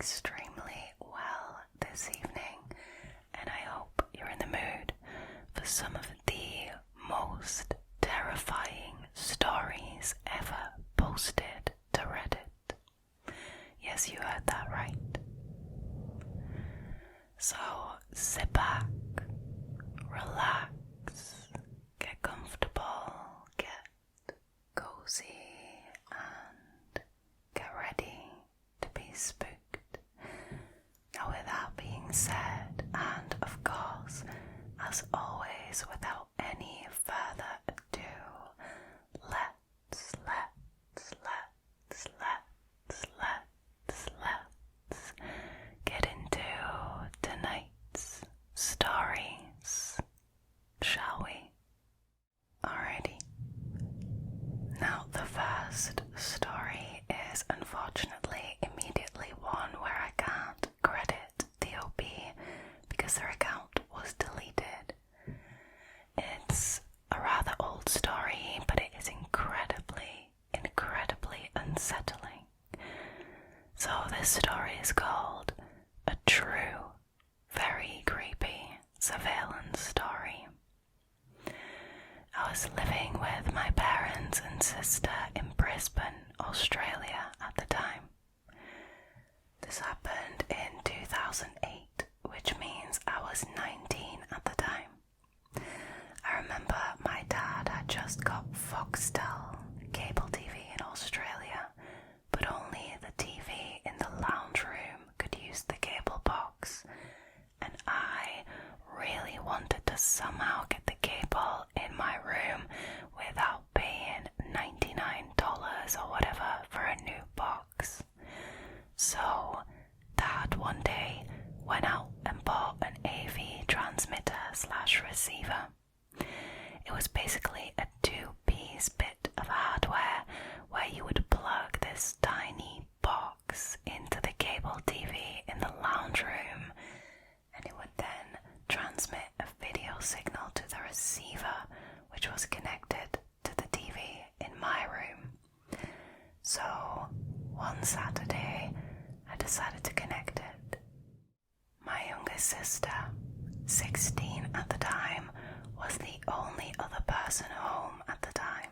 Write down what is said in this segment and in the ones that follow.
extremely well this evening, and I hope you're in the mood for some of the most terrifying stories ever posted to Reddit. Yes, you heard that right. So sit back, relax, get comfortable, get cozy, and get ready to be spooked. Now, with that being said, and of course, as always, without any further ado, let's get into tonight's stories, shall we? Alrighty. Now, the first story is unfortunately immediately one where I can't credit the OP because their account was deleted. It's a rather old story, but it is incredibly unsettling. So this story is called A True, Very Creepy Surveillance Story. I was living with my parents and sister in Brisbane, Australia at the time. This happened in 2008, which means I was 19 at the time. I remember my dad had just got Foxtel cable TV in Australia, but only the TV in the lounge room could use the cable box, and I really wanted to somehow get the cable in my room without paying $99 or whatever for a new box. So Dad one day went out and bought an AV transmitter / receiver. It was basically a 2-piece bit of hardware where you would plug this tiny box into the cable TV in the lounge room, and it would then transmit a video signal to the receiver, which was connected to the TV in my room. So one Saturday, I decided to connect it. My younger sister, 16 at the time, was the only other person home at the time,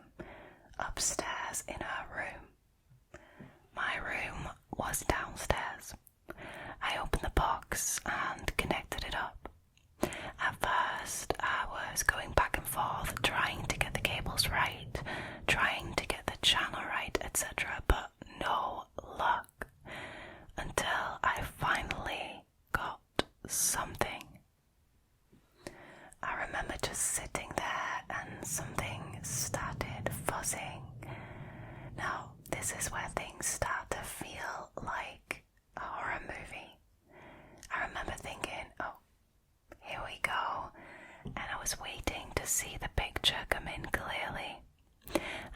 upstairs in her room. My room was downstairs. I opened the box and connected it up. At first, I was going back and forth, trying to get the cables right, trying to get the channel right, etc., but no luck, until I finally got something. I remember just sitting there and something started fuzzing. Now, this is where things start to feel like a horror movie. I remember thinking, oh, here we go, and I was waiting to see the picture come in clearly.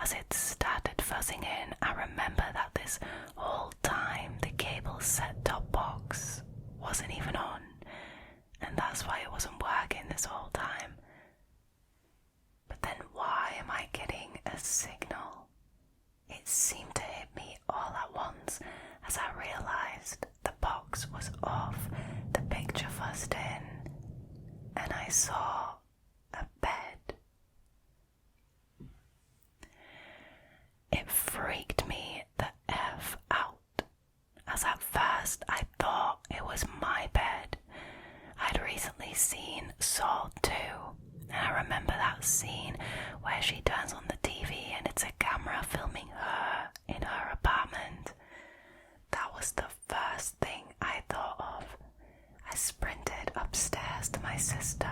As it started fuzzing in, I remember that this whole time the cable set-top box wasn't even on, and that's why it wasn't working this whole time. But then why am I getting a signal? It seemed to hit me all at once as I realized the box was off, the picture fuzzed in, and I saw a bed. It freaked me the F out, as at first I thought it was my bed. I'd recently seen Saw 2, and I remember that scene where she turns on the TV and it's a camera filming her in her apartment. That was the first thing I thought of. I sprinted upstairs to my sister,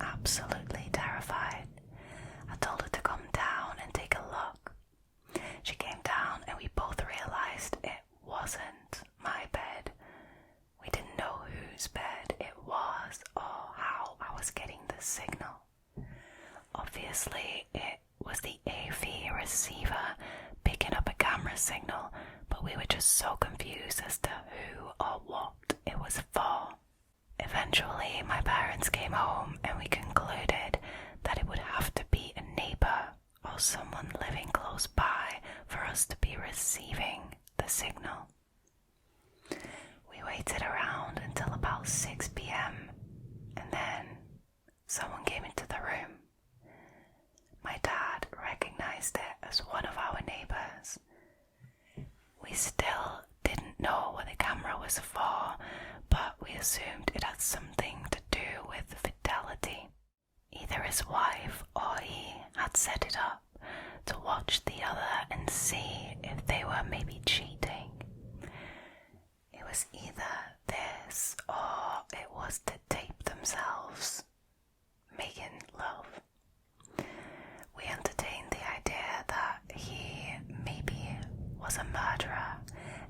absolutely terrified. I told her to come down and take a look. She came down and we both realized it wasn't my bed. We didn't know whose bed it was or how I was getting the signal. Obviously, it was the AV receiver picking up a camera signal, but we were just so confused as to who or what it was for. Eventually, my parents came home and we concluded that it would have to be a neighbour or someone living close by for us to be receiving the signal. waited around until about 6 p.m. and then someone came into the room. My dad recognized it as one of our neighbours. We still didn't know what the camera was for, but we assumed it had something to do with fidelity. Either his wife or he had set it up to watch the other and see if they were maybe cheating. It was either this or it was to tape themselves making love. We entertained the idea that he maybe was a murderer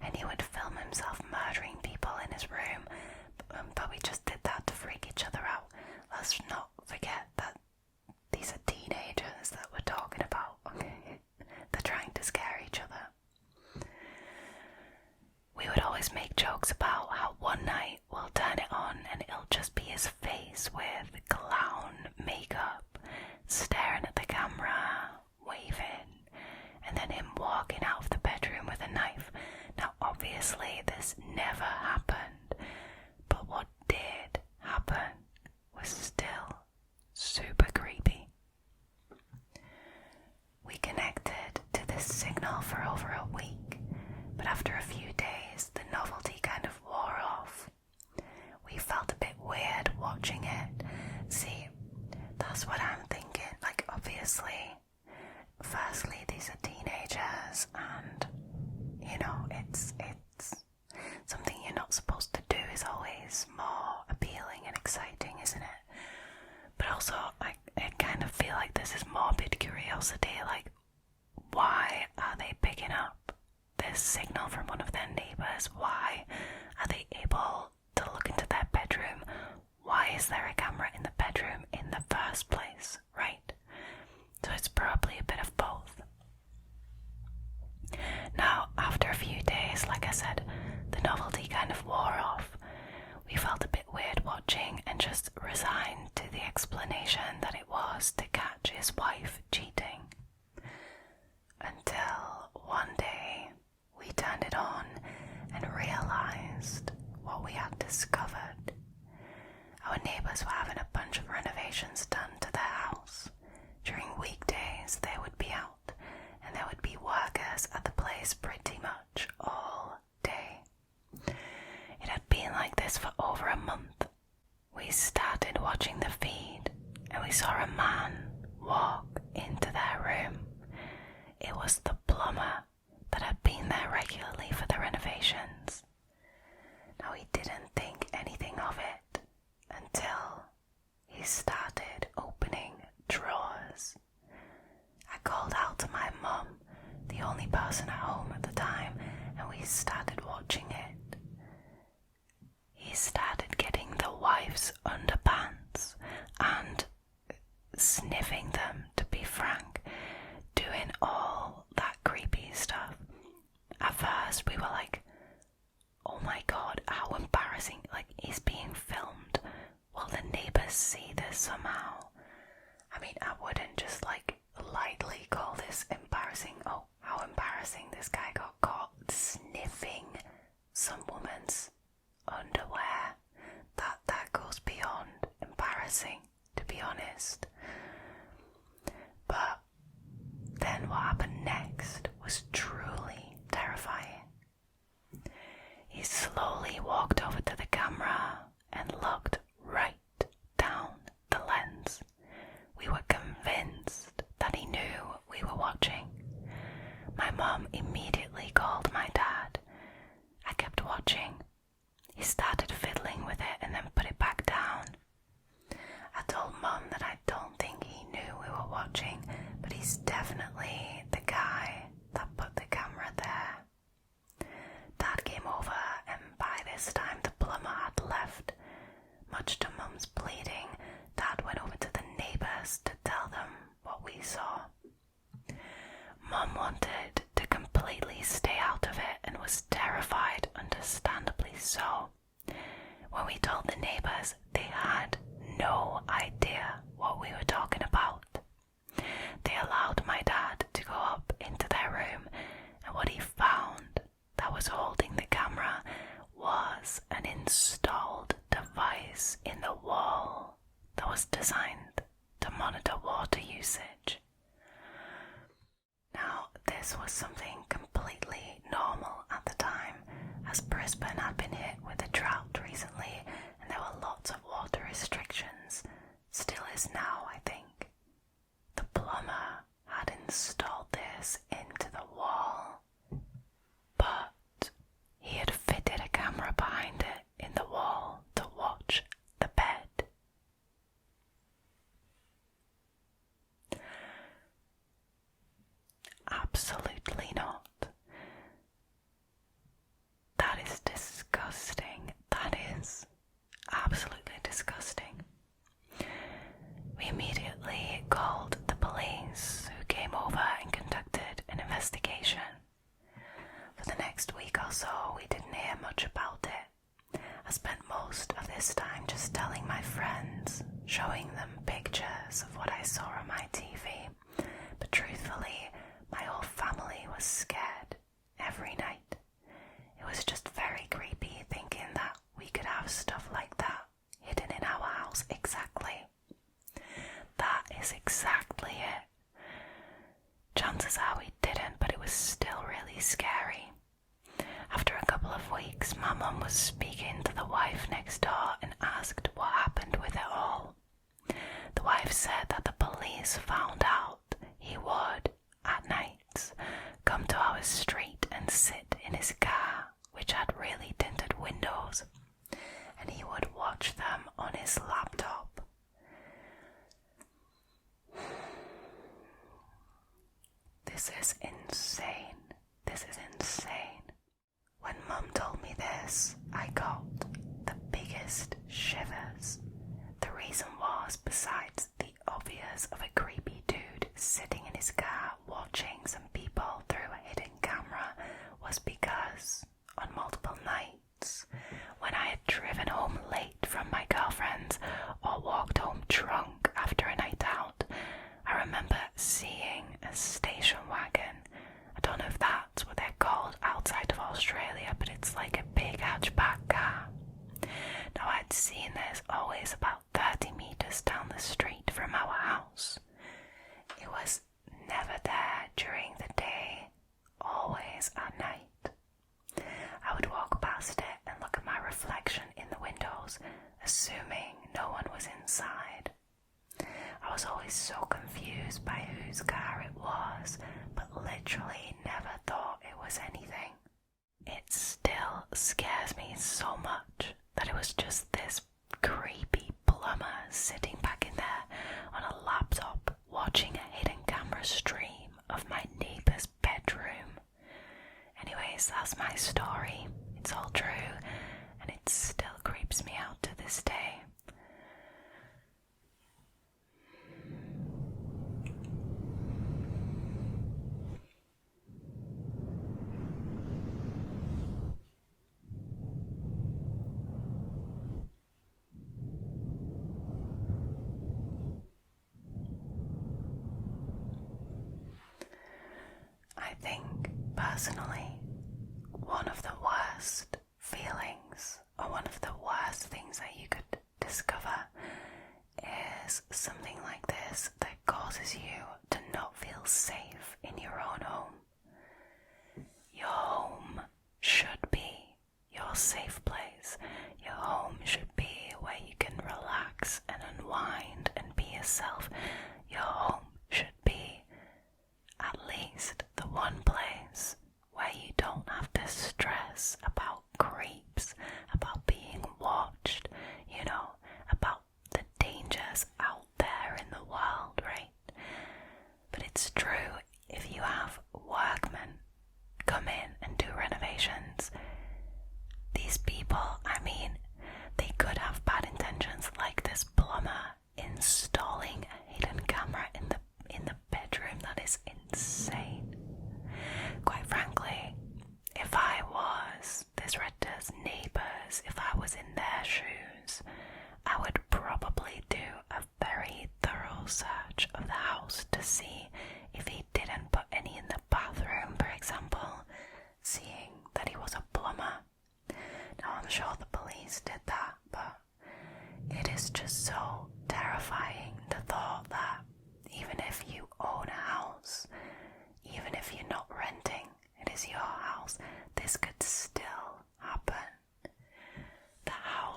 and he would film himself murdering people in his room, but we just did that to freak each other out. Let's not forget that these are teenagers that we're talking about, okay? They're trying to scare each other. We would always make jokes about how one night we'll turn it on and it'll just be his face with clown makeup, staring at the camera, waving, and then him walking out of the bedroom with a knife. Now obviously this never happened, but what did happen was still super creepy. We connected to this signal for over a week, but after a few days the novelty kind of wore off. We felt a bit weird watching it. See, that's what I'm thinking. Like, obviously, firstly, these are teenagers and, you know, it's something you're not supposed to do is always more appealing and exciting, isn't it? But also, I kind of feel like this is morbid curiosity. Like, why are they picking up this signal from one of their neighbours? Why are they able to look into their bedroom? Why is there a camera in the bedroom in the first place, right? So it's probably a bit of both. Now, after a few days, like I said, the novelty kind of wore off. We felt a bit weird watching and just resigned to the explanation that it was to catch his wife cheating. Until one day, we turned it on and realised what we had discovered. Our neighbours were having a bunch of renovations done to their house. During weekdays, they would be out, and there would be workers at the place pretty much all day. It had been like this for over a month. We started watching the feed, and we saw a man walk into their room. It was the plumber that had been there regularly for the renovations. Now, he didn't think anything of it until he started opening drawers. I called out to my mum, the only person at home at the time, and we started watching it. He started getting the wife's underpants and sniffing them, to be frank, doing all that creepy stuff. At first we were like, oh my god, how embarrassing, like, he's being filmed. Will the neighbours see this somehow? I mean, I wouldn't just like lightly call this embarrassing. Oh, how embarrassing, this guy got caught sniffing some woman's underwear. That goes beyond embarrassing, to be honest. But then what happened next was truly terrifying. He slowly walked over to the camera and looked right down the lens. We were convinced that he knew we were watching. My mum immediately called my dad. I kept watching. He started fiddling with it and then put it back down. I told Mum that I don't think he knew we were watching, but he's definitely the guy that put the camera there. Dad came over, and by this time the plumber had left. Much to Mum's pleading, Dad went over to the neighbours to tell them what we saw. Mum wanted to completely stay out of it and was terrified, understandably so. When we told the neighbours, they had no idea what we were talking about. They allowed my dad to go up into their room, and what he found that was holding the camera was was an installed device in the wall that was designed to monitor water usage. Now, this was something completely normal at the time, as Brisbane had been hit with a drought recently and there were lots of water restrictions. Still is now, I think. The plumber had installed this into the wall, but he had fitted a camera behind it in the wall to watch the bed. Absolutely not. That is disgusting. That is absolutely disgusting. We immediately called the police, who came over and conducted an investigation. For the next week or so, we didn't hear much about it. I spent most of this time just telling my friends, showing them pictures of what I saw on my TV, but truthfully, my whole family was scared every night. It was just very creepy thinking that we could have stuff like that hidden in our house. Exactly. That is exactly it. Chances are we didn't, but it was still really scary. After a couple of weeks, my mum was speaking to the wife next door and asked what happened with it all. The wife said that the police found out he would, at nights, come to our street and sit in his car, which had really tinted windows, and he would watch them on his laptop. This is insane. This is insane. When Mum told me this, I got the biggest shivers. The reason was, besides the obvious of a creepy dude sitting in his car watching some people through a hidden camera, was because on multiple nights, when I had driven home late from my girlfriend's or walked home drunk after a night out, I remember seeing a station wagon. I don't know if that's what they're called outside of Australia, but it's like a big hatchback car. Now, I'd seen this always about 30 meters down the street from our house. It was never there during the day, always at night. I would walk past it and look at my reflection in the windows, assuming no one was inside. I was always so confused by whose car it was, but literally never thought it was anything. It still scares me so much that it was just this creepy plumber sitting back in there on a laptop watching a hidden camera stream of my neighbour's bedroom. Anyways, that's my story. It's all true, and it still creeps me out to this day. I think, personally, one of the worst feelings, or one of the worst things that you could discover, is something like this that causes you to not feel safe in your own home. Your home should be your safe place. Your home should be where you can relax and unwind and be yourself. Your home should be at least the one place where you don't have to stress about creeps, about being watched, about the dangers out there in the world, right? But it's true, if you have workmen come in and do renovations, these people, they could have bad intentions, like this plumber installing a hidden camera in the bedroom. That is insane. Quite frankly, if I was this Redditor's neighbours, if I was in their shoes, I would probably do a very thorough search of the house to see if he didn't put any in the bathroom, for example, seeing that he was a plumber. Now, I'm sure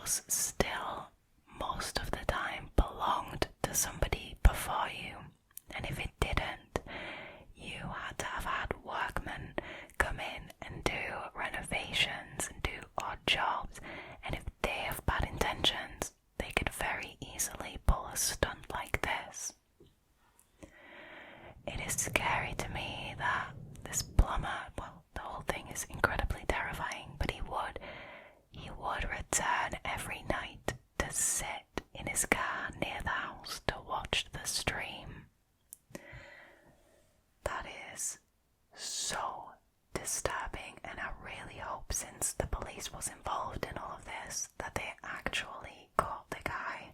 house still most of the time belonged to somebody before you, and if it didn't, you had to have had workmen come in and do renovations and do odd jobs, and if they have bad intentions, they could very easily pull a stunt like this. It is scary to me that this plumber, well, the whole thing is incredibly terrifying, but he would return every night to sit in his car near the house to watch the stream. That is so disturbing, and I really hope, since the police was involved in all of this, that they actually caught the guy.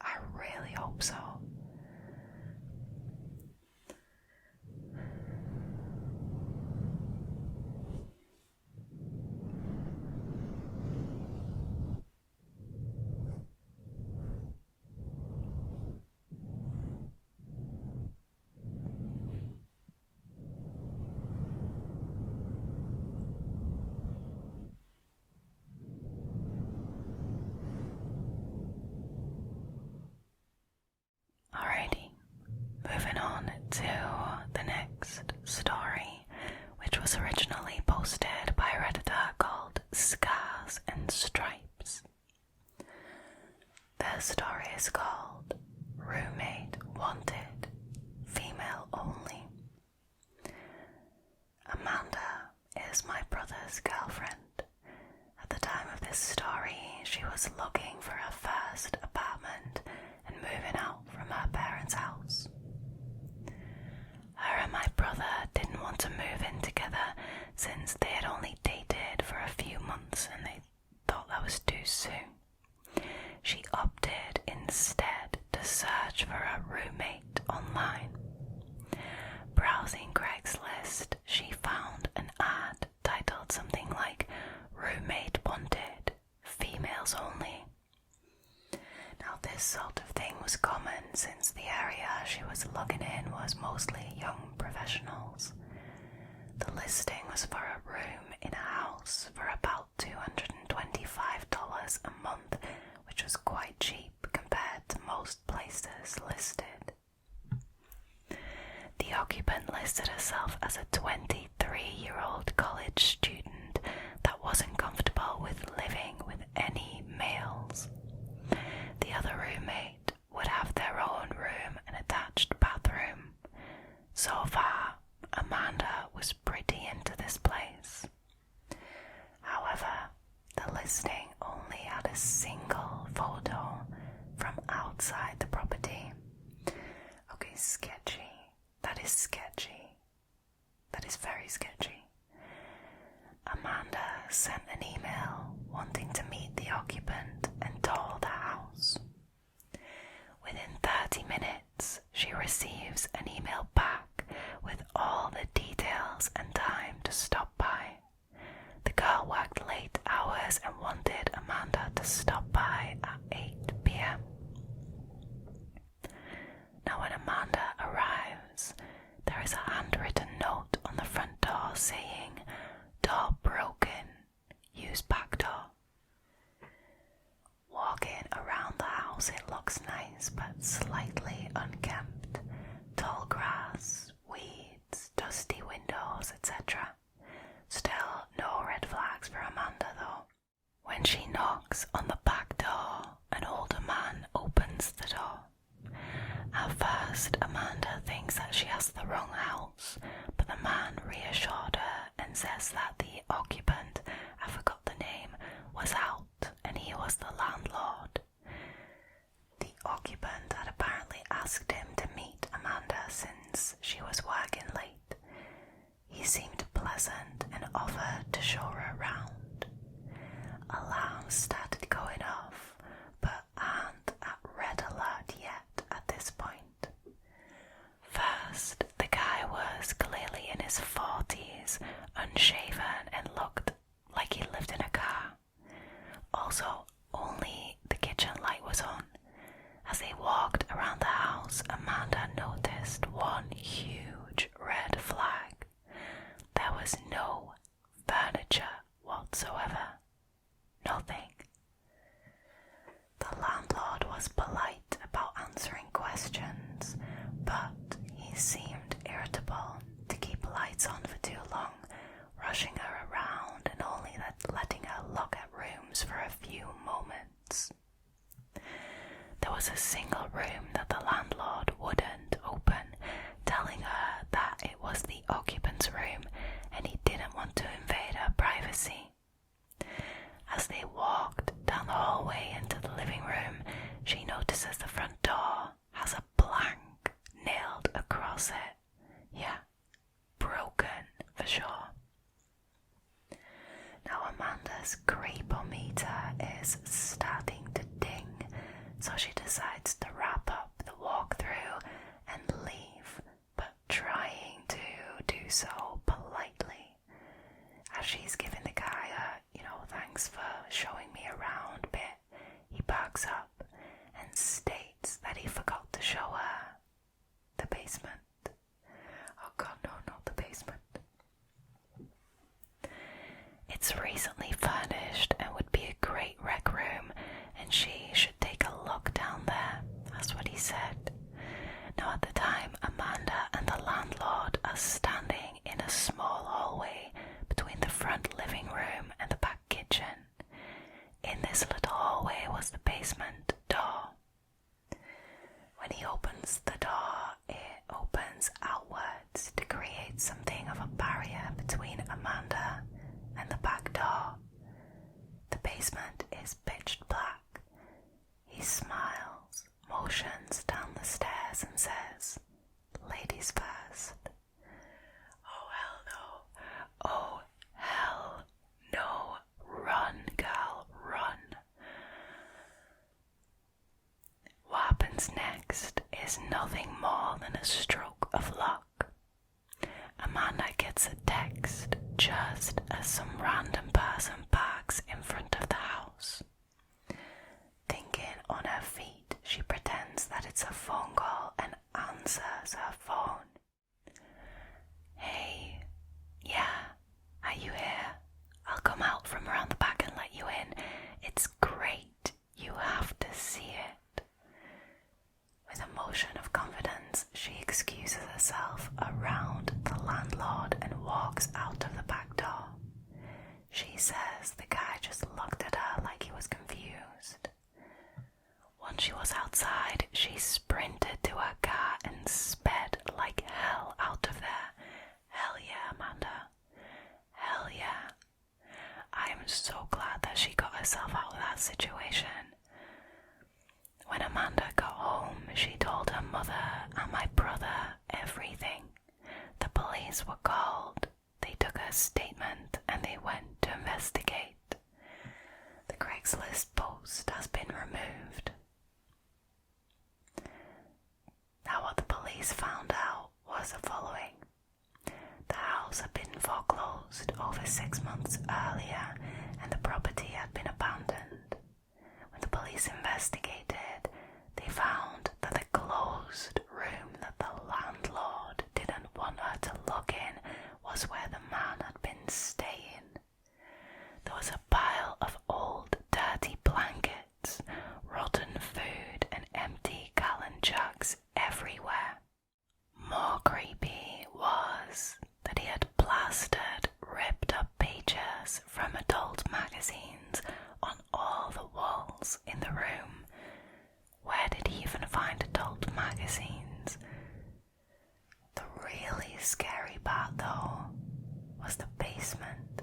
I really hope so. Alrighty, moving on to the next story, which was originally posted by a Redditor called ScarsAndStripes. Their story is called Roommate Wanted, Female Only. Amanda is my brother's girlfriend. At the time of this story, she was looking for her first apartment and moving out from her parents' house. Her and my brother didn't want to move in together since they had only dated for a few months and they thought that was too soon. She opted instead to search for a roommate online. Browsing Craigslist, she found an ad titled something like Roommate Wanted, Females Only. Now this sort of thing was common since the area she was looking in was mostly young professionals. The listing was for a room in a house for about $225 a month, which was quite cheap compared to most places listed. The occupant listed herself as a 23-year-old college student that wasn't comfortable with living with any males. The other roommate would have their own room and attached bathroom. So far, Amanda was pretty into this place. However, the listing only had a single photo from outside the property. Okay, sketchy. That is sketchy. That is very sketchy. Amanda sent an email wanting to meet the occupant and tour the house. Within 30 minutes, she receives an email back with all the details and time to stop by. The girl worked late hours and wanted Amanda to stop by at 8 p.m. Now when Amanda arrives, there is a handwritten note on the front door saying, "Door broken, use back door." Walking around the house, it looks nice but slightly unkempt. Tall grass, weeds, dusty windows, etc. Still no red flags for Amanda though. When she knocks on the back door, an older man opens the door. At first, Amanda thinks that she has the wrong house, but the man reassured her and says that the occupant, I forgot the name, was out and he was the landlord. The occupant had apparently asked him to meet Amanda since she was working late. He seemed pleasant and offered to show her around. Alarms started going off, but aren't at red alert yet at this point. First, the guy was clearly in his 40s, unshaven, and looked like he lived in a car. Also, only the kitchen light was on. As they walked around the house, Amanda noticed one huge red flag. There was no furniture whatsoever. Nothing. questions, but he seemed irritable to keep lights on for too long, rushing her around and only letting her look at rooms for a few moments. There was a single room that the landlord wouldn't open, telling her that it was the occupant's room and he didn't want to invade her privacy. As they walked down the hallway into the living room, she notices the front door has a blank nailed across it. Yeah, broken for sure. Now Amanda's creepometer is starting to ding, so she decides to wrap up the walkthrough and leave, but trying to do so politely. As she's giving the guy a, thanks for showing me around bit, he backs up and states that he forgot to show her the basement. Oh god, no, not the basement. It's recently furnished and would be a great rec room, and she should take a look down there. That's what he said. Now at the time, Amanda and the landlord are standing in a small hallway between the front living room and the back kitchen. In this little hallway was the basement door. When he opens the door, it opens outwards to create something of a barrier between Amanda and the back door. The basement is pitch black. He smiles, motions down the stairs and says, "Ladies first." Oh hell no. Oh hell no. Run, girl, run. What happens next is nothing more than a stroke of luck. Amanda gets a text just as some random person parks in front of the house. Thinking on her feet, she pretends that it's a phone call and answers her phone. "Hey, yeah, are you here? I'll come out from around the back and let you in. It's great, you have to see it." With a motion of confidence, she excuses herself around the landlord and walks out of the back door. She says the guy just looked at her like he was confused. Once she was outside, she sprinted to her car and sped like hell out of there. Hell yeah, Amanda. Hell yeah. I am so glad that she got herself out of that situation. When Amanda got home, she told her mother and my brother everything. The police were called. They took her statement and they went to investigate. The Craigslist post has been removed. Now what the police found out was the following. The house had been foreclosed over 6 months earlier and the property had been abandoned. When the police investigated, they found that the closed room that the landlord didn't want her to look in was where the man had been staying. There was a pile of old dirty blankets, rotten food and empty gallon jugs everywhere. More creepy was that he had plastered ripped up pages from adult magazines on all the walls in the room. Where did he even find adult magazines? The really scary part though was the basement.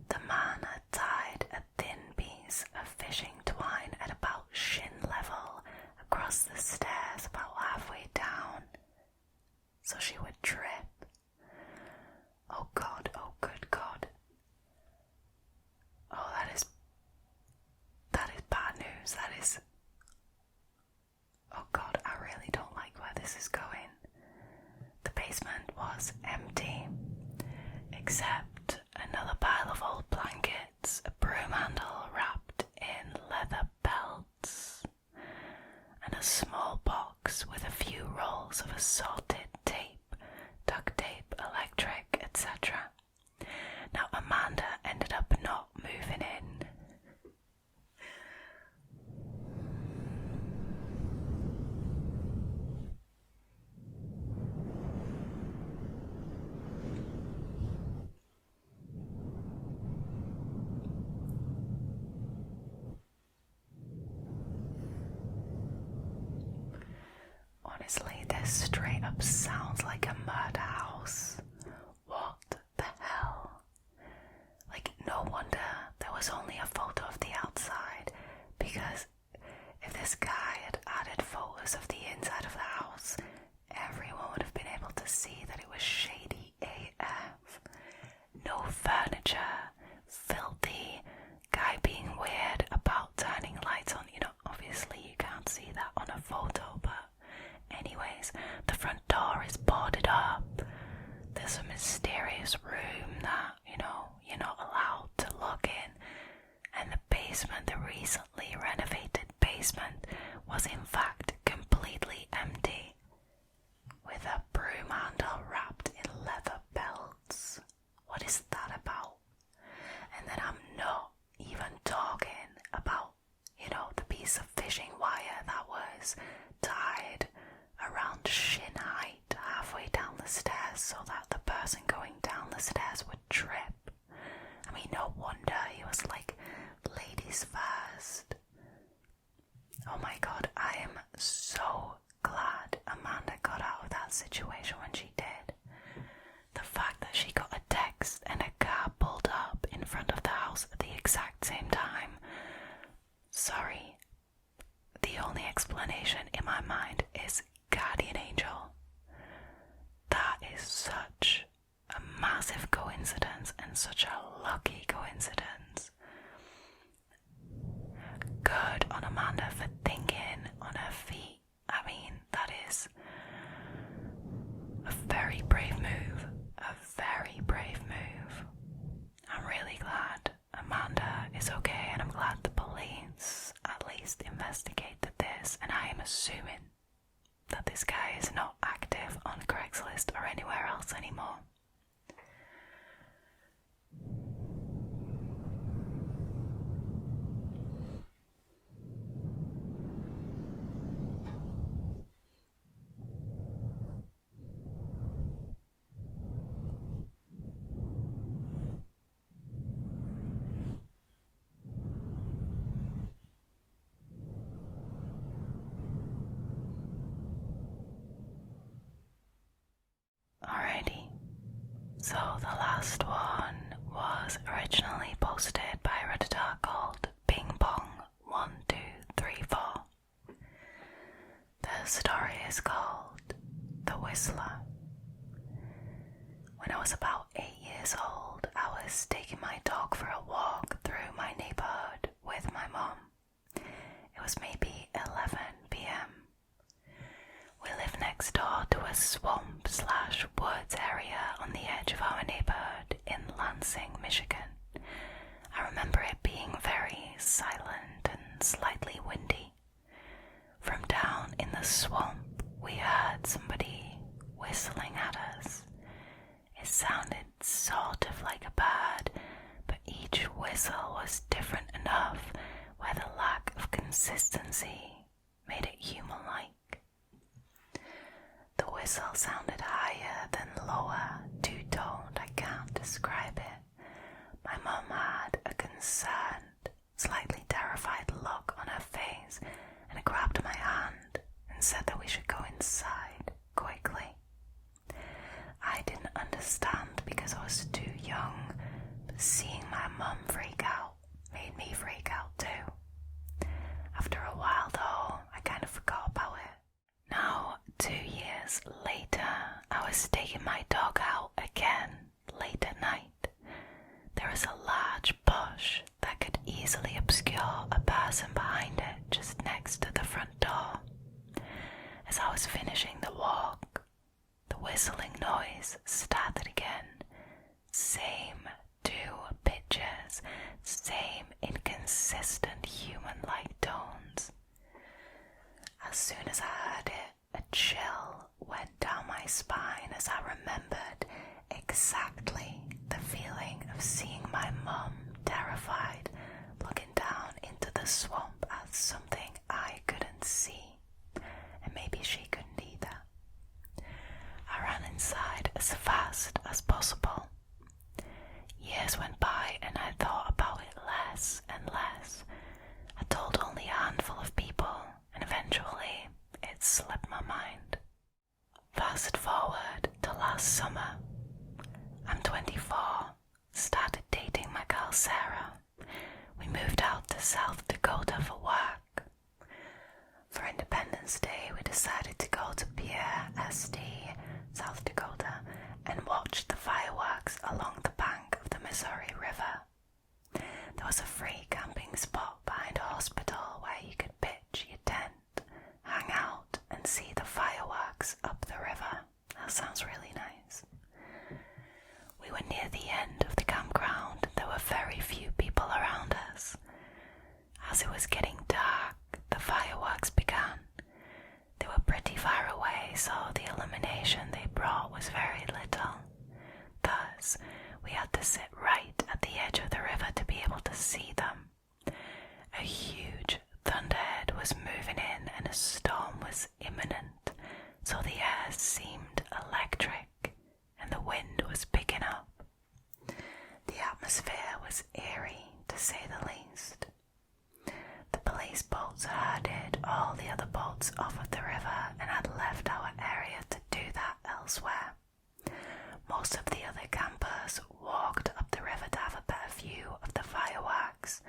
The man had tied a thin piece of fishing twine at about shin level across the stairs about halfway down, so she would trip. Oh god, oh good god. Oh, that is bad news. That is... Oh god, I really don't like where this is going. The basement was empty, except another pile of old blankets, a broom handle wrapped in leather belts, and a small box with a few rolls of assorted tape, duct tape, electric, etc. Now Amanda ended up not moving in. Honestly, this straight up sounds like a murder house. What the hell? Like, no wonder there was only a photo of the outside, because if this guy had added photos of the inside of the house, everyone would have been able to see that it was shady AF. No furniture, filthy, guy being weird about turning lights on. You know, obviously you can't see that on a photo, but anyways, the front door is boarded up. There's a mysterious room that, you know, you're not allowed to look in. And the basement, the recently renovated basement, was in fact completely empty, with a broom handle wrapped in leather belts. What is that about? And then I'm not even talking about, you know, the piece of fishing wire that was tied around shin height halfway down the stairs so that the person going down the stairs would trip. I mean, no wonder he was like, ladies first. Oh my god, I am so glad Amanda got out of that situation when she did. The fact that she got a text and a car pulled up in front of the house at the exact same time. Sorry. The only explanation in my mind is guardian angel. That is such a massive coincidence and such a lucky coincidence. Good on Amanda for thinking on her feet. I mean, that is a very brave move. A very brave move. I'm really glad Amanda is okay, and I'm glad the police at least investigated this, and I am assuming that this guy is not active on Craigslist or anywhere else anymore. Alrighty, so the last one was originally posted by a Redditor called Ping Pong 1234. The story is called The Whistler. When I was about 8 years old, I was taking my dog for a walk through my neighborhood with my mom. It was maybe 11 p.m. We live next door to a swamp/woods area on the edge of our neighborhood in Lansing, Michigan. I remember it being very silent and slightly windy. From down in the swamp, we heard somebody whistling at us. It sounded sort of like a bird, but each whistle was different enough where the lack of consistency made it human-like. The whistle sounded higher than lower, two-toned, I can't describe it. My mum had a concerned, slightly terrified look on her face and grabbed my hand and said that we should go inside, quickly. I didn't understand because I was too young, but seeing my mum freak out made me freak out too. After a while though, I kind of forgot about it. Now, 2 years later, I was taking my dog out again, late at night. There is a large bush that could easily obscure a person behind it just next to the front door. As I was finishing the walk, the whistling noise started again. Same 2 pitches, same inconsistent human-like tones. As soon as I heard it, a chill went down my spine as I remembered exactly the feeling of seeing my mum terrified, looking down into the swamp at something I couldn't see, and maybe she couldn't either. I ran inside as fast as possible. Years went by and I thought about it less and less. I told only a handful of people, and eventually it slipped my mind. South Dakota for work. For Independence Day, we decided to go to Pierre, SD, South Dakota, and watch the fireworks along the bank of the Missouri River. There was a free camping spot behind a hospital where you could pitch your tent, hang out, and see the fireworks up the river. That sounds really nice. We were near the end of the campground and there were very few people around us. As it was getting dark, the fireworks began. They were pretty far away, so the illumination they brought was very little. Thus, we had to sit right at the edge of the river to be able to see them. A huge thunderhead was moving in and a storm was imminent, so the air seemed electric and the wind was picking up. The atmosphere was eerie, to say the least. The police boats herded all the other boats off of the river and had left our area to do that elsewhere. Most of the other campers walked up the river to have a better view of the fireworks,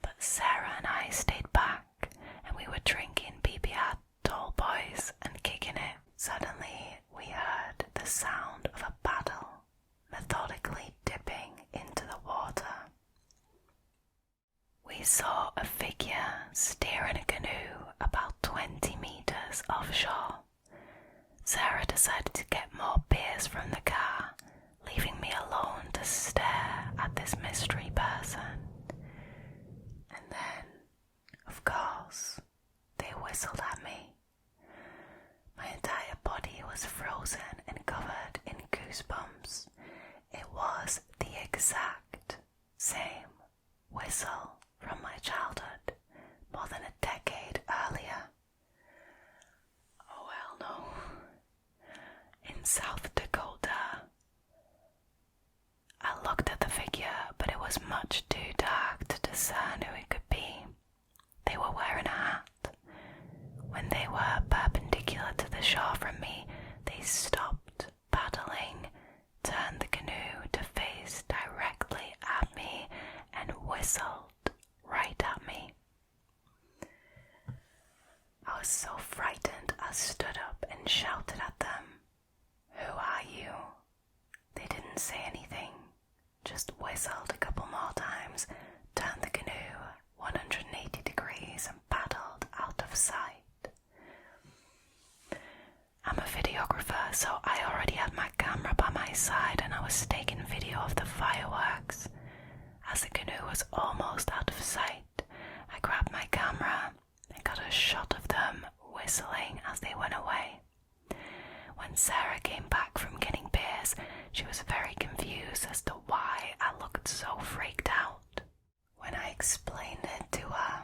but Sarah and I stayed back and we were drinking PBR tall boys and kicking it. Suddenly we heard the sound of a paddle methodically dipping into the water. We saw a figure steering a canoe about 20 meters offshore. Sarah decided to get more beers from the car, leaving me alone to stare at this mystery person. And then, of course, they whistled at me. My entire body was frozen and covered in goosebumps. It was the exact same whistle from my childhood, more than a decade earlier. Oh well, no. In South Dakota. I looked at the figure, but it was much too dark to discern who it could be. They were wearing a hat. When they were perpendicular to the shore from me, they stopped paddling, turned the canoe to face directly at me, and whistled right at me. I was so frightened I stood up and shouted at them, "Who are you?" They didn't say anything, just whistled a couple more times, turned the canoe 180 degrees and paddled out of sight. I'm a videographer, so I already had my camera by my side and I was taking video of the fireworks. As the canoe was almost out of sight, I grabbed my camera and got a shot of them whistling as they went away. When Sarah came back from getting beers, she was very confused as to why I looked so freaked out. When I explained it to her,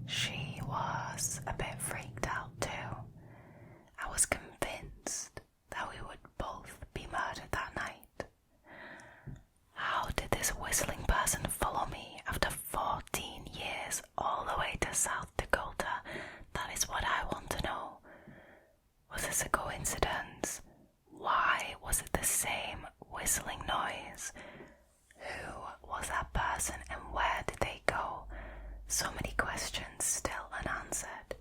she was a bit freaked out too. I was convinced that we would both be murdered that night. How did this whistling person follow me after 14 years all the way to South Dakota? That is what I want to know. Was this a coincidence? Why was it the same whistling noise? Who was that person and where did they go? So many questions still unanswered.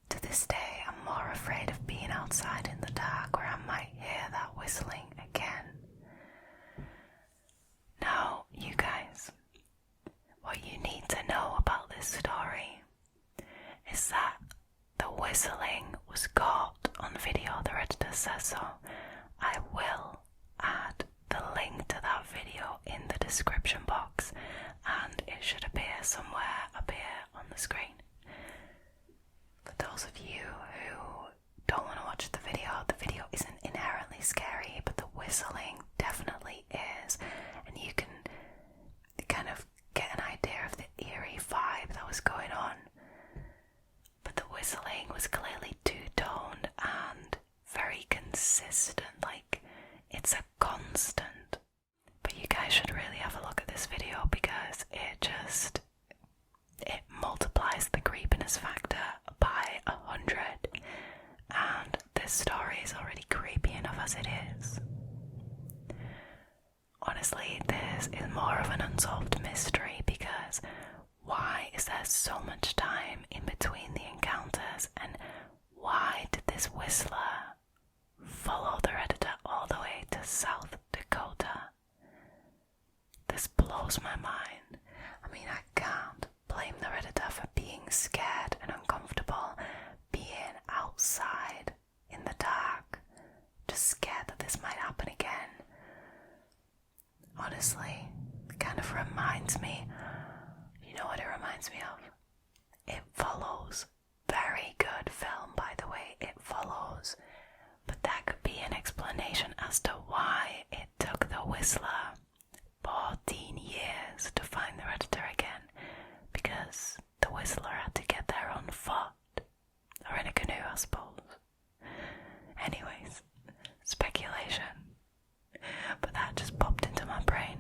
To this day, I'm more afraid of being outside in the dark where I might hear that whistling again. Now, you guys, what you need to know about this story is that the whistling was caught on video. The Redditor says so. I will add the link to that video in the description box and it should appear somewhere up here on the screen. For those of you who don't want to watch the video isn't inherently scary, but the whistling definitely is, and you can kind of get an idea of the eerie vibe that was going on. But the whistling was clearly two-toned and very consistent, like it's a constant. But you guys should really have a look at this video because it multiplies the creepiness factor by 100, and this story is already creepy enough as it is. Honestly, this is more of an unsolved mystery because why is there so much time in between the encounters, and why did this whistler follow the Redditor all the way to South Dakota? This blows my mind. I mean, I can't blame the Redditor for being scared and uncomfortable, being outside in the dark, just scared that this might happen again. Honestly, it kind of reminds me, you know what it reminds me of? It Follows. Very good film, by the way, It Follows. But that could be an explanation as to why it took the whistler 14 years to find the Redditor again, because the whistler had to get there on foot, or in a canoe, I suppose. Anyways, speculation, but that just popped into my brain.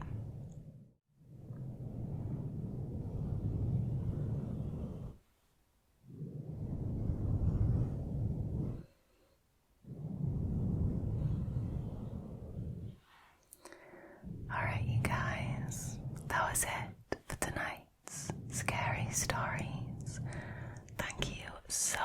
Alright, you guys, that was it for tonight's scary stories. Thank you so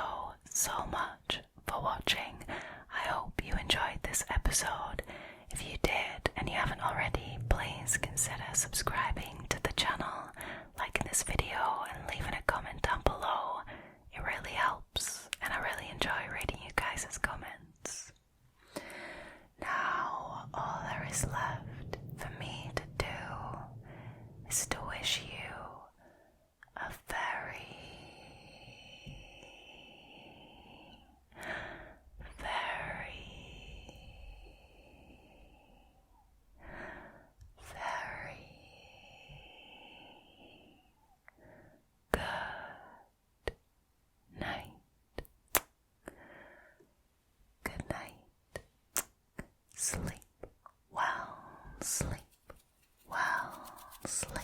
much for watching. I hope you enjoyed this episode. If you did and you haven't already, please consider subscribing to the channel, liking this video and leaving a comment down below. It really helps, and I really enjoy reading you guys' comments. Now, all there is left for me to do is to wish you a very good night. Sleep well, sleep well, sleep.